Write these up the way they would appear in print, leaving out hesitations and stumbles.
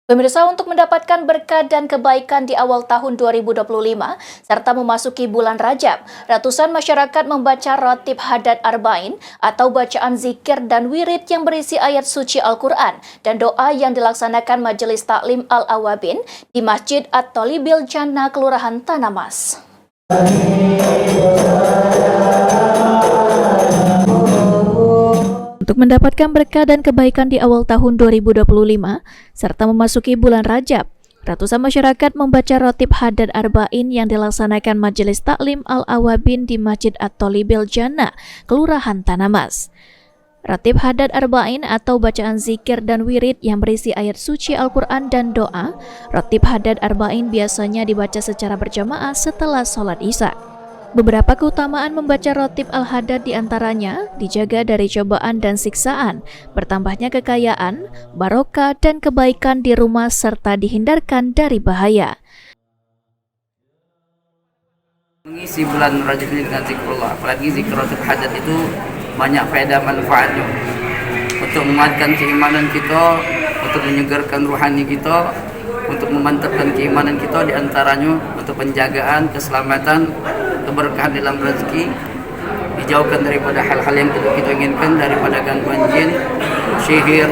Pemirsa, untuk mendapatkan berkah dan kebaikan di awal tahun 2025 serta memasuki bulan Rajab, ratusan masyarakat membaca Ratib Hadad Arba'in atau bacaan zikir dan wirid yang berisi ayat suci Al-Quran dan doa yang dilaksanakan Majelis Taklim Al-Awabin di Masjid At-Tholibil Jannah, Kelurahan Tanah Mas. Untuk mendapatkan berkah dan kebaikan di awal tahun 2025 serta memasuki bulan Rajab, ratusan masyarakat membaca Ratib Hadad Arba'in yang dilaksanakan Majelis Taklim Al-Awabin di Masjid At-Tholibil Jannah, Kelurahan Tanah Mas. Ratib Hadad Arba'in atau bacaan zikir dan wirid yang berisi ayat suci Al-Quran dan doa, Ratib Hadad Arba'in biasanya dibaca secara berjamaah setelah sholat Isya. Beberapa keutamaan membaca Ratib Al-Hadad diantaranya dijaga dari cobaan dan siksaan, bertambahnya kekayaan, barokah dan kebaikan di rumah serta dihindarkan dari bahaya. Mengisi bulan Rajab ini dengan zikrullah, apalagi zikr Ratib Hadad itu banyak faedah manfaatnya untuk menguatkan keimanan kita, untuk menyegarkan ruhani kita, untuk memantapkan keimanan kita, diantaranya untuk penjagaan, keselamatan, keberkahan dalam rezeki, dijauhkan daripada hal-hal yang tidak kita inginkan, daripada gangguan jin, sihir,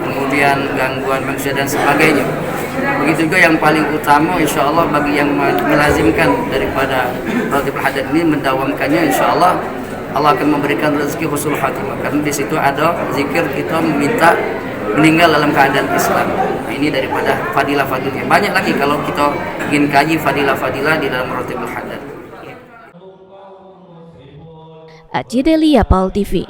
kemudian gangguan manusia dan sebagainya. Begitu juga yang paling utama insya Allah bagi yang melazimkan daripada Ratib Hadad ini, mendawamkannya, insya Allah Allah akan memberikan rezeki husnul khatimah, karena di situ ada zikir kita meminta meninggal dalam keadaan Islam. Nah, ini daripada fadilah-fadilnya. Banyak lagi kalau kita ingin kaji fadilah-fadilah di dalam Ratib Hadad. Aji Delia, PAL TV.